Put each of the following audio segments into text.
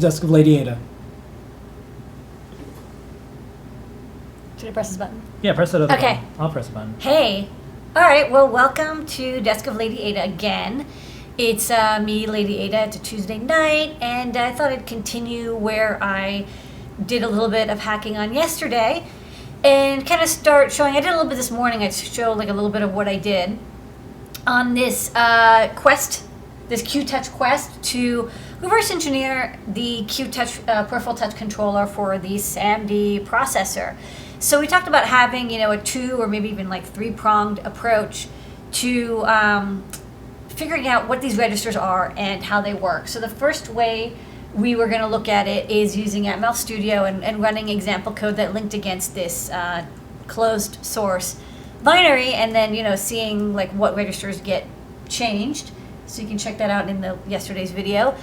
the desk of Ladyada. Should I press this button? Yeah, press that other Okay. button. I'll press the button. Hey. All right. Well, welcome to Desk of Ladyada again. It's me, Ladyada. It's a Tuesday night, and I thought I'd continue where I did a little bit of hacking on yesterday, and kind of start showing. I did a little bit this morning. I'd show like a little bit of what I did on this quest, this QTouch quest to reverse engineer the QTouch peripheral touch controller for the SAMD processor. So we talked about having, a 2 or maybe even like 3-pronged approach to figuring out what these registers are and how they work. So the first way we were going to look at it is using ML Studio and running example code that linked against this closed source binary, and then seeing like what registers get changed. So you can check that out in yesterday's video.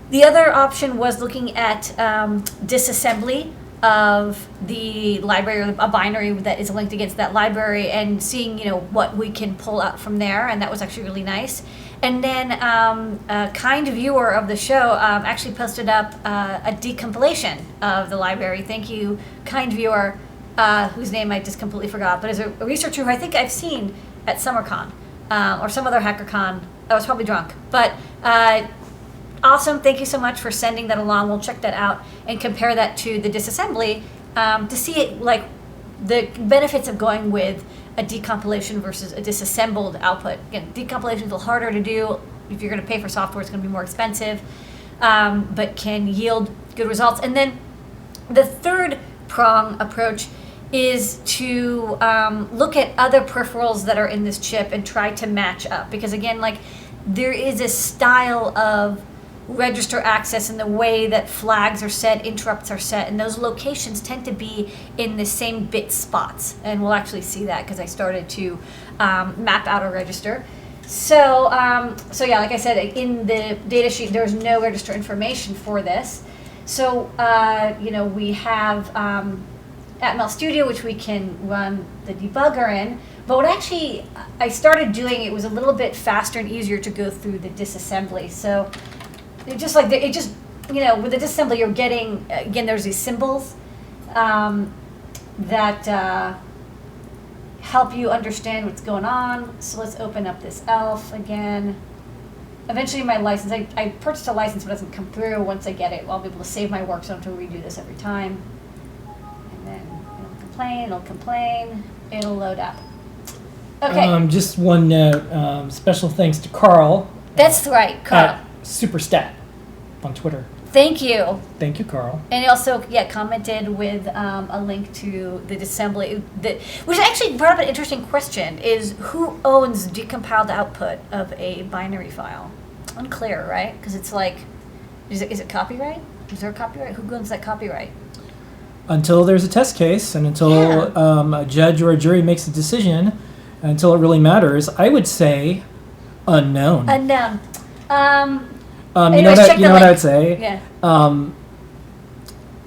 The other option was looking at disassembly of the library, or a binary that is linked against that library, and seeing what we can pull out from there, and that was actually really nice. And then a kind viewer of the show actually posted up a decompilation of the library. Thank you, kind viewer, whose name I just completely forgot, but is a researcher who I think I've seen at SummerCon or some other HackerCon. I was probably drunk, but awesome. Thank you so much for sending that along. We'll check that out and compare that to the disassembly to see it, like the benefits of going with a decompilation versus a disassembled output. Again, decompilation is a little harder to do. If you're going to pay for software, it's going to be more expensive, but can yield good results. And then the third prong approach is to look at other peripherals that are in this chip and try to match up. Because again, like there is a style of register access in the way that flags are set, interrupts are set, and those locations tend to be in the same bit spots. And we'll actually see that because I started to map out a register. So yeah, like I said, in the data sheet, there's no register information for this. So, we have ML Studio, which we can run the debugger in. But what actually I started doing, it was a little bit faster and easier to go through the disassembly. So with the disassembly, you're getting, again, there's these symbols that help you understand what's going on. So let's open up this ELF again. Eventually my license, I purchased a license, but it doesn't come through. Once I get it, I'll be able to save my work, so I don't have to redo this every time. And then it'll complain, it'll load up. Okay. Just one note, special thanks to Carl. That's right, Carl. Superstat on Twitter. Thank you. Thank you, Carl. And he also, commented with a link to the disassembly, which actually brought up an interesting question, is who owns decompiled output of a binary file? Unclear, right? Because it's like, is it copyright? Is there a copyright? Who owns that copyright? Until there's a test case, and until a judge or a jury makes a decision, until it really matters, I would say unknown. Unknown. You know what I would say? Yeah.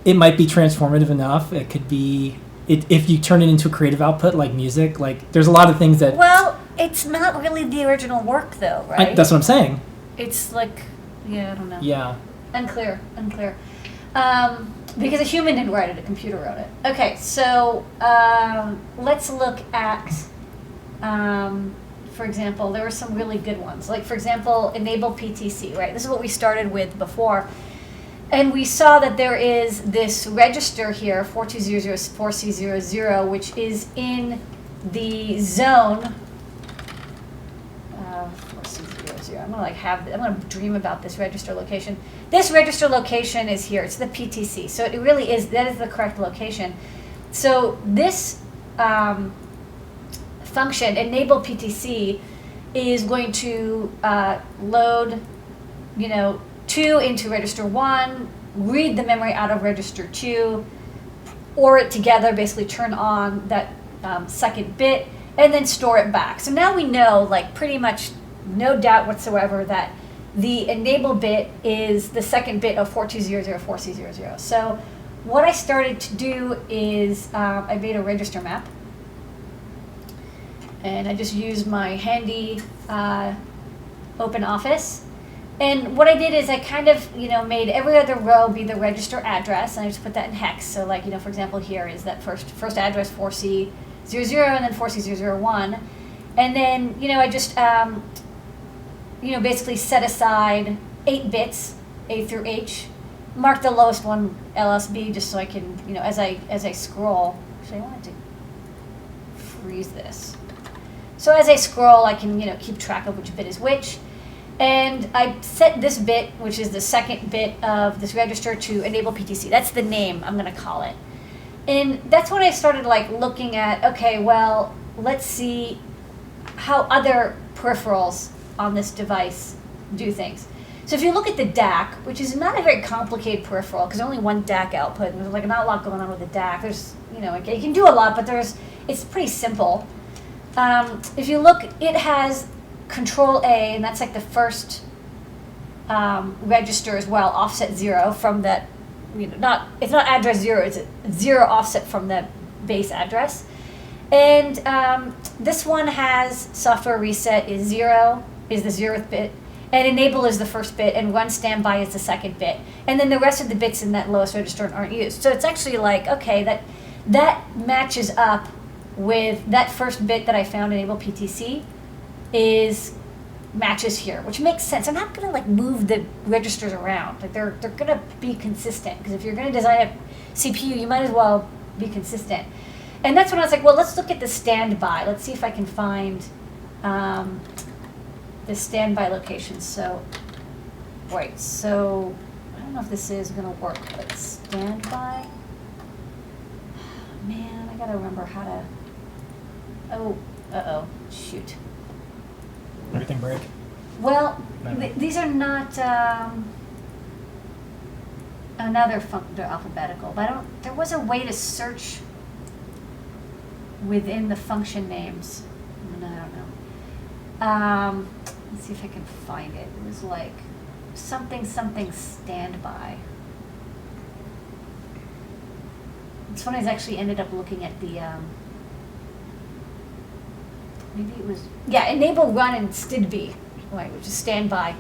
It might be transformative enough. It could be, if you turn it into a creative output like music, like there's a lot of things that... Well, it's not really the original work though, right? That's what I'm saying. It's like, I don't know. Yeah. Unclear. Because a human didn't write it, a computer wrote it. Okay, so let's look at... for example, there were some really good ones. Like, for example, enable PTC, right? This is what we started with before. And we saw that there is this register here, 4200-4C00, which is in the zone. 4C00. I'm gonna dream about this register location. This register location is here. It's the PTC. So it really is, that is the correct location. So this function, enable PTC, is going to load, 2 into register 1, read the memory out of register 2, or it together, basically turn on that second bit, and then store it back. So now we know, like pretty much no doubt whatsoever, that the enable bit is the second bit of 4200-4C00. So what I started to do is I made a register map. And I just used my handy open office. And what I did is I kind of, made every other row be the register address, and I just put that in hex. So like, for example, here is that first address 4C00 and then 4C001. And then, I just, basically set aside 8 bits, A through H, mark the lowest one LSB just so I can, as I scroll. Actually, I wanted to freeze this. So as I scroll, I can, keep track of which bit is which. And I set this bit, which is the second bit of this register, to enable PTC. That's the name I'm going to call it. And that's when I started like looking at, okay, well, let's see how other peripherals on this device do things. So if you look at the DAC, which is not a very complicated peripheral, because only one DAC output, and there's like not a lot going on with the DAC. There's, it can do a lot, but it's pretty simple. If you look, it has Control A, and that's like the first register as well, offset 0 from that, it's not address 0, it's a 0 offset from the base address. And this one has software reset is 0, is the 0th bit, and enable is the first bit, and run standby is the second bit. And then the rest of the bits in that lowest register aren't used. So it's actually like, okay, that matches up with that first bit that I found enable PTC matches here, which makes sense. I'm not going to like move the registers around. Like they're going to be consistent, because if you're going to design a CPU, you might as well be consistent. And that's when I was like, well, let's look at the standby. Let's see if I can find the standby location. So, right, so I don't know if this is going to work, but standby. Man, I got to remember how to, shoot. Everything break? Well, these are not, another they're alphabetical, but there was a way to search within the function names. I don't know. Let's see if I can find it. It was like something standby. It's funny, I actually ended up looking at the, maybe it was, enable run and stdb, right, which is standby.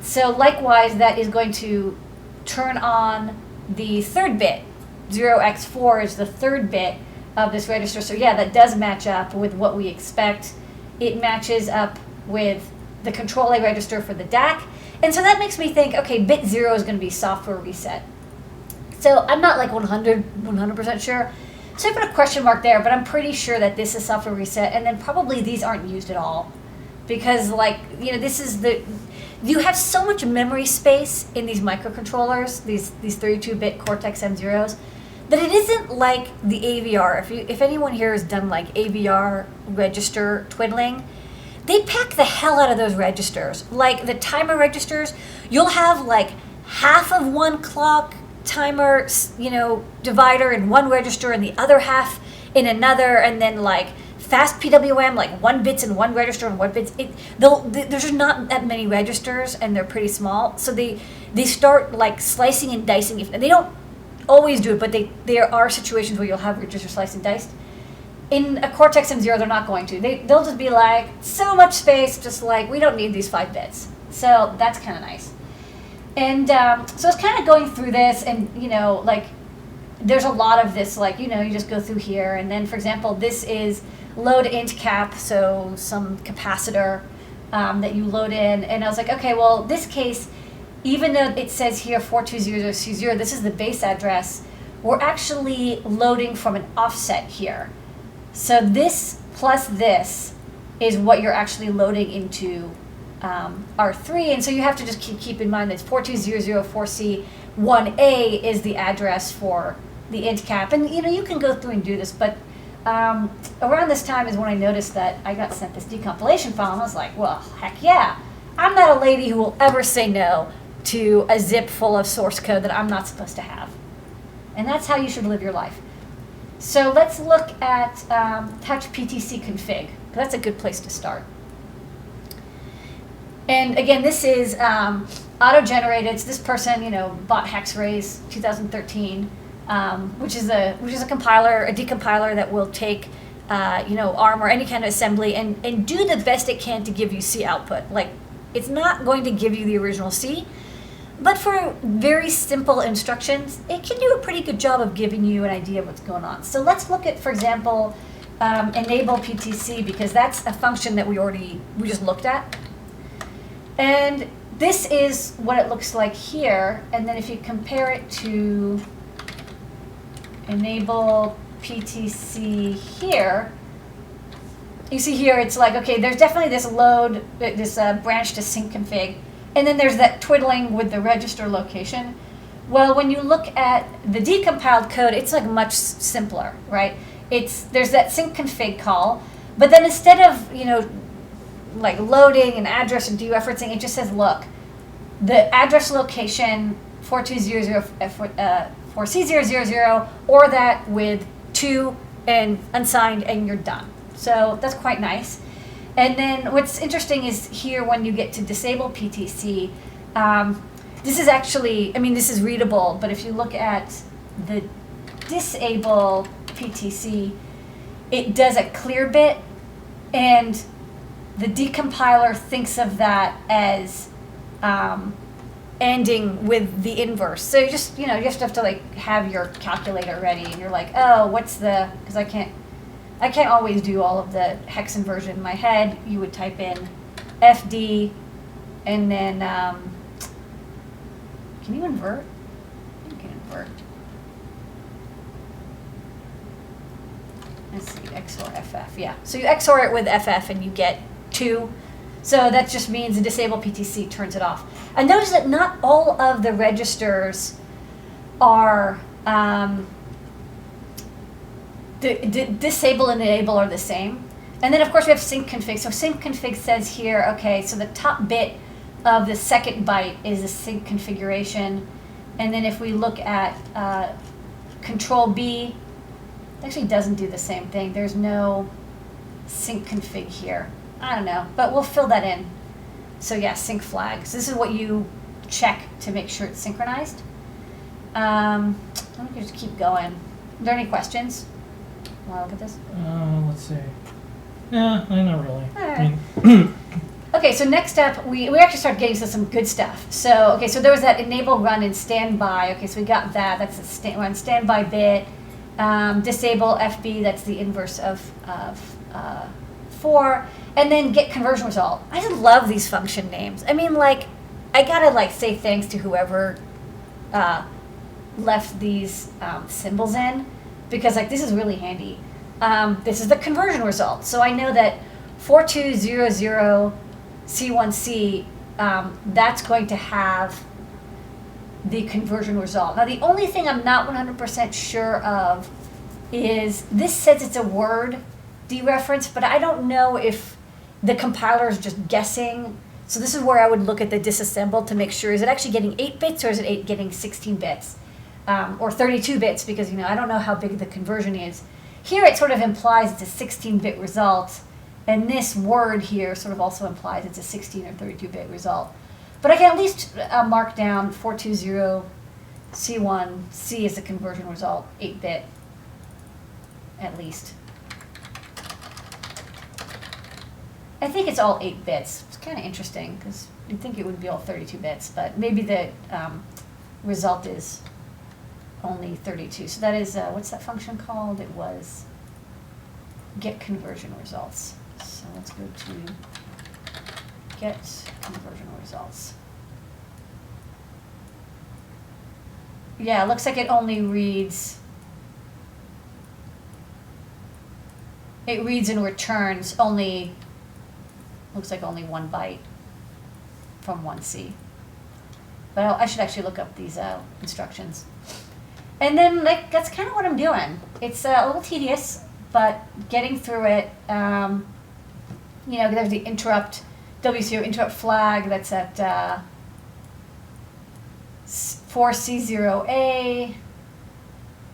So likewise, that is going to turn on the third bit. 0x4 is the third bit of this register. So yeah, that does match up with what we expect. It matches up with the Control A register for the DAC. And so that makes me think, okay, bit 0 is going to be software reset. So I'm not like 100% sure. So I put a question mark there, but I'm pretty sure that this is software reset, and then probably these aren't used at all. Because this is you have so much memory space in these microcontrollers, these 32-bit Cortex M0s, that it isn't like the AVR. If anyone here has done like AVR register twiddling, they pack the hell out of those registers. Like the timer registers, you'll have like half of one clock timer, divider in one register and the other half in another, and then like fast PWM, like 1 bits in one register and 1 bits. There's just not that many registers, and they're pretty small. So they start like slicing and dicing. And they don't always do it, but there are situations where you'll have registers sliced and diced. In a Cortex M0, they're not going to. They'll just be like, so much space, just like, we don't need these 5 bits. So that's kind of nice. And so I was kind of going through this, and there's a lot of this, you just go through here, and then, for example, this is load int cap, so some capacitor that you load in, and I was like, okay, well, this case, even though it says here 4200C0, this is the base address, we're actually loading from an offset here. So this plus this is what you're actually loading into R3, and so you have to just keep in mind that 42004C1A is the address for the int cap, and you can go through and do this, but around this time is when I noticed that I got sent this decompilation file, and I was like, well, heck yeah, I'm not a lady who will ever say no to a zip full of source code that I'm not supposed to have, and that's how you should live your life. So let's look at touch PTC config, because that's a good place to start. And again, this is auto-generated. So this person, bought Hexrays 2013, which is a compiler, a decompiler that will take, ARM or any kind of assembly and do the best it can to give you C output. Like, It's not going to give you the original C, but for very simple instructions, it can do a pretty good job of giving you an idea of what's going on. So let's look at, for example, enable PTC, because that's a function that we just looked at. And this is what it looks like here. And then if you compare it to enable PTC here, you see here it's like, okay, there's definitely this load, this branch to sync config, and then there's that twiddling with the register location. Well, when you look at the decompiled code, it's like much simpler, right? There's that sync config call, but then instead of, like loading an address and dereferencing, it just says, look, the address location 4200 or that with 2 and unsigned, and you're done. So that's quite nice. And then what's interesting is here when you get to disable PTC, this is actually, this is readable, but if you look at the disable PTC, it does a clear bit, and the decompiler thinks of that as ending with the inverse. So you just have to like have your calculator ready, and you're like, oh, because I can't always do all of the hex inversion in my head. You would type in FD, and then can you invert? You can invert. Let's see, XOR FF, yeah. So you XOR it with FF and you get 2. So that just means the disable PTC turns it off. And notice that not all of the registers are disable and enable are the same. And then of course we have sync config. So sync config says here, okay, so the top bit of the second byte is a sync configuration. And then if we look at control B, it actually doesn't do the same thing. There's no sync config here. I don't know, but we'll fill that in. So yeah, sync flag. So this is what you check to make sure it's synchronized. Let me just keep going. Are there any questions? Want to look at this? Let's see. Yeah, not really. All right. Okay, so next up, we actually started getting to some good stuff. So, okay, so there was that enable run and standby. Okay, so we got that. That's a run standby bit. Disable FB, that's the inverse of 4. And then get conversion result. I just love these function names. I gotta say thanks to whoever left these symbols in, because this is really handy. This is the conversion result. So I know that 4200 C1C, that's going to have the conversion result. Now the only thing I'm not 100% sure of is this says it's a word dereference, but I don't know if the compiler is just guessing. So this is where I would look at the disassembled to make sure, is it actually getting 8 bits or is it getting 16 bits? Or 32 bits, because I don't know how big the conversion is. Here it sort of implies it's a 16-bit result, and this word here sort of also implies it's a 16 or 32-bit result. But I can at least mark down 420 C1C as a conversion result, 8-bit at least. I think it's all 8 bits. It's kind of interesting because you'd think it would be all 32 bits, but maybe the result is only 32. So that is, what's that function called? It was get conversion results. So let's go to get conversion results. Yeah, it looks like it only reads, it reads and returns only, looks like only 1 byte from 1C. But I should actually look up these instructions. And then that's kind of what I'm doing. It's a little tedious, but getting through it, there's the interrupt, WCO interrupt flag that's at 4C0A.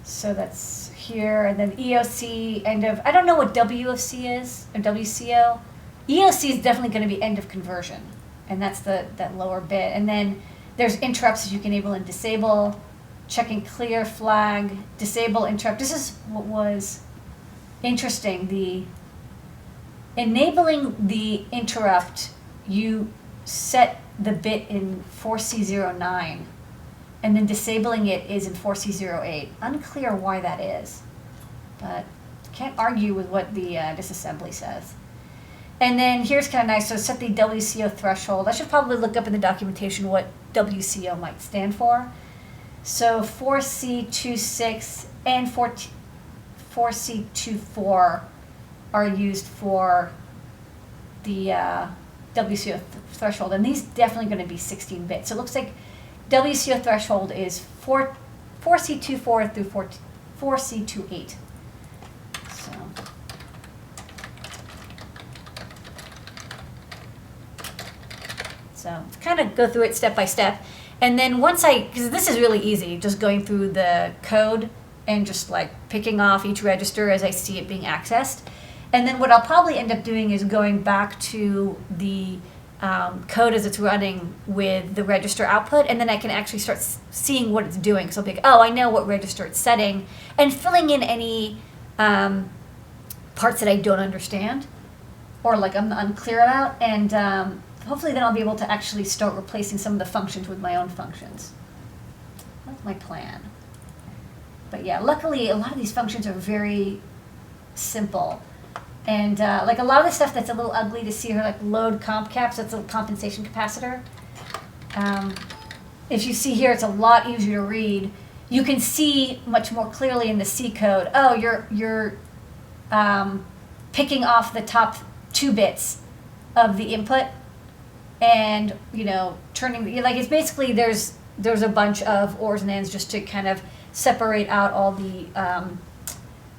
So that's here. And then EOC, end of, I don't know what WFC is, or WCO. EOC is definitely going to be end of conversion, and that's that lower bit. And then there's interrupts that you can enable and disable, checking clear flag, disable interrupt. This is what was interesting. The enabling the interrupt, you set the bit in 4C09, and then disabling it is in 4C08. Unclear why that is, but can't argue with what the disassembly says. And then here's kind of nice, so set the WCO threshold. I should probably look up in the documentation what WCO might stand for. So 4C26 and 4C24 are used for the WCO threshold, and these definitely going to be 16 bits. So it looks like WCO threshold is 4C24 through 4C28. So kind of go through it step by step. And then because this is really easy, just going through the code and just like picking off each register as I see it being accessed. And then what I'll probably end up doing is going back to the code as it's running with the register output, and then I can actually start seeing what it's doing. So I'll be like, oh, I know what register it's setting, and filling in any parts that I don't understand or like I'm unclear about, and hopefully then I'll be able to actually start replacing some of the functions with my own functions. That's my plan. But yeah, luckily a lot of these functions are very simple. And like a lot of the stuff that's a little ugly to see are like load comp caps, that's a compensation capacitor. If you see here, it's a lot easier to read. You can see much more clearly in the C code, oh, you're picking off the top 2 bits of the input, and turning like it's basically there's a bunch of ors and ands just to kind of separate out all the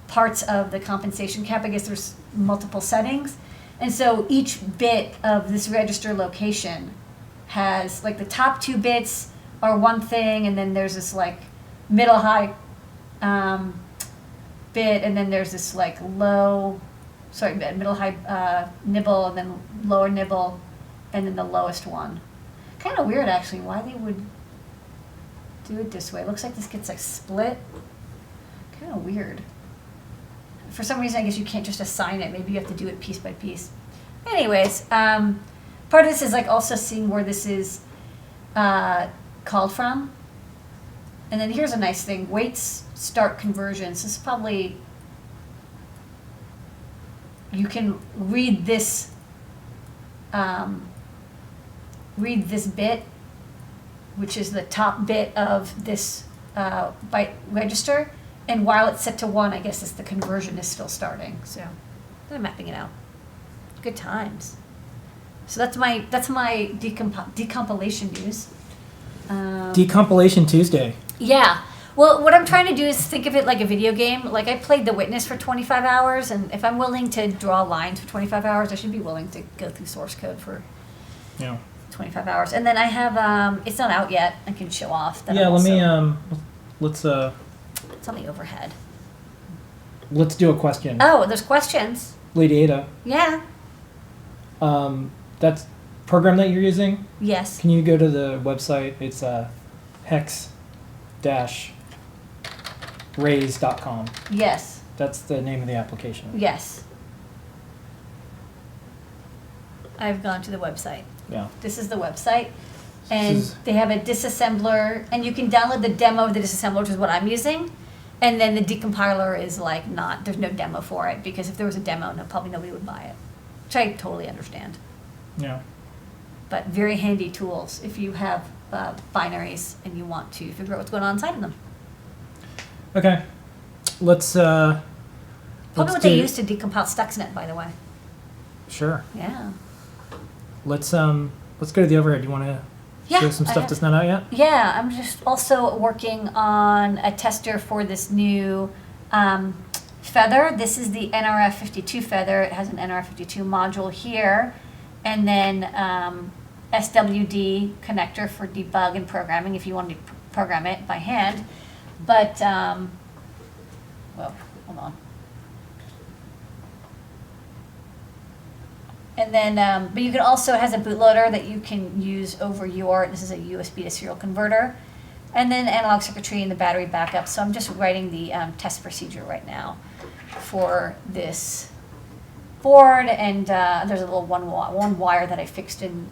parts of the compensation cap. I guess there's multiple settings, and so each bit of this register location has like the top 2 bits are one thing, and then there's this like middle high bit, and then there's this like middle high nibble, and then lower nibble, and then the lowest one. Kind of weird, actually, why they would do it this way. It looks like this gets like split. Kind of weird. For some reason, I guess you can't just assign it. Maybe you have to do it piece by piece. Anyways, part of this is like also seeing where this is called from. And then here's a nice thing, weights start conversions. This is probably, you can read this bit, which is the top bit of this byte register, and while it's set to 1, I guess the conversion is still starting. So I'm mapping it out. Good times. So that's my decompilation news. Decompilation Tuesday. Yeah. Well, what I'm trying to do is think of it like a video game. Like I played The Witness for 25 hours, and if I'm willing to draw lines for 25 hours, I should be willing to go through source code for 25 hours. And then I have, it's not out yet. I can show off. That Let's it's on the overhead. Let's do a question. Oh, there's questions. Ladyada. Yeah. That's program that you're using? Yes. Can you go to the website? It's hex-raise.com. Yes. That's the name of the application. Yes. I've gone to the website. Yeah. This is the website. And they have a disassembler, and you can download the demo of the disassembler, which is what I'm using. And then the decompiler is like there's no demo for it, because if there was a demo, probably nobody would buy it, which I totally understand. Yeah. But very handy tools if you have binaries and you want to figure out what's going on inside of them. Okay. Probably what they use to decompile Stuxnet, by the way. Sure. Yeah. Let's go to the overhead. You want to show some stuff that's not out yet? Yeah, I'm just also working on a tester for this new feather. This is the NRF52 feather. It has an NRF52 module here, and then SWD connector for debug and programming if you want to program it by hand. But, well, hold on. And then, but you can also, it has a bootloader that you can use over this is a USB to serial converter, and then analog circuitry and the battery backup. So I'm just writing the test procedure right now for this board, and there's a little one wire that I fixed in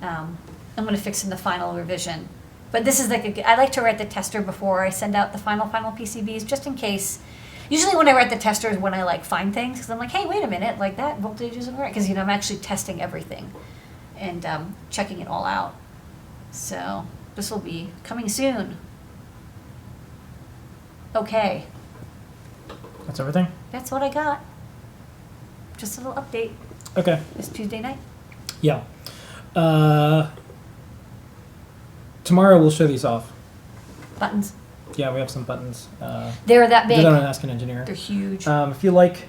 I'm going to fix in the final revision. But this is like, I like to write the tester before I send out the final PCBs, just in case. Usually when I write the tester is when I like find things, because I'm like, hey, wait a minute, like that voltage isn't right. Because, I'm actually testing everything and checking it all out. So this will be coming soon. Okay, That's everything? that's what I got. Just a little update. Okay. It's Tuesday night. Yeah. Tomorrow we'll show these off. Buttons. Yeah, we have some buttons. They're that Did big. that on Ask an Engineer. They're huge. If you like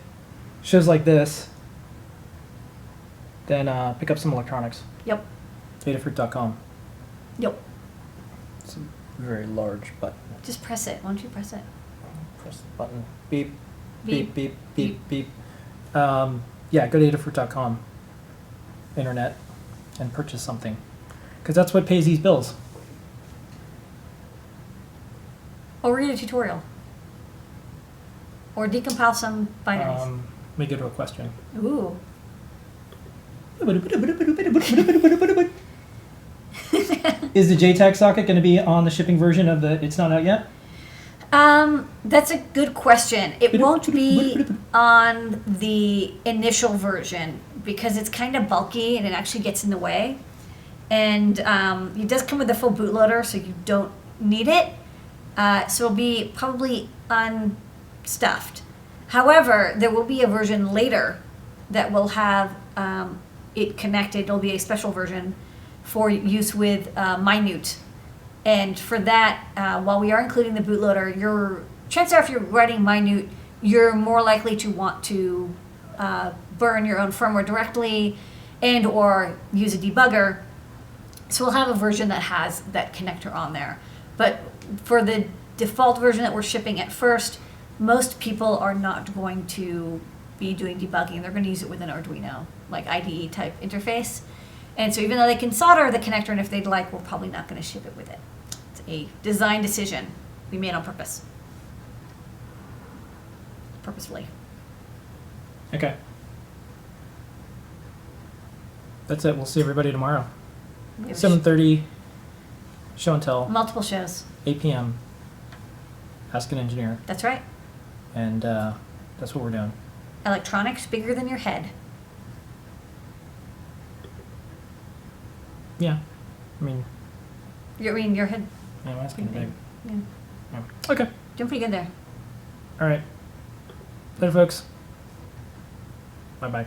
shows like this, then pick up some electronics. Yep. Adafruit.com. Yep. It's a very large button. Just press it. Why don't you press it? Press the button. Beep. Beep. Beep. Beep. Beep. Beep. Yeah, go to Adafruit.com. Internet. And purchase something. Because that's what pays these bills. Or read a tutorial. Or decompile some binaries. Let me go to a question. Ooh. Is the JTAG socket going to be on the shipping version of the It's Not Out Yet? That's a good question. It won't be on the initial version because it's kind of bulky and it actually gets in the way. And it does come with a full bootloader, so you don't need it. So it'll be probably unstuffed. However, there will be a version later that will have it connected. It'll be a special version for use with Minute. And for that, while we are including the bootloader, your chances are if you're writing Minute, you're more likely to want to burn your own firmware directly and or use a debugger. So we'll have a version that has that connector on there. But for the default version that we're shipping at first, most people are not going to be doing debugging. They're going to use it with an Arduino, like IDE type interface. And so even though they can solder the connector, and if they'd like, we're probably not going to ship it with it. It's a design decision we made on purpose. Purposefully. Okay. That's it. We'll see everybody tomorrow. 7:30, show and tell, Multiple shows. 8 p.m. Ask an Engineer. That's right. And that's what we're doing. Electronics bigger than your head. Yeah. I mean, Your head. yeah, mine's kind of big. Yeah. Yeah. Okay. Doing pretty good there. All right. Later, folks. Bye-bye.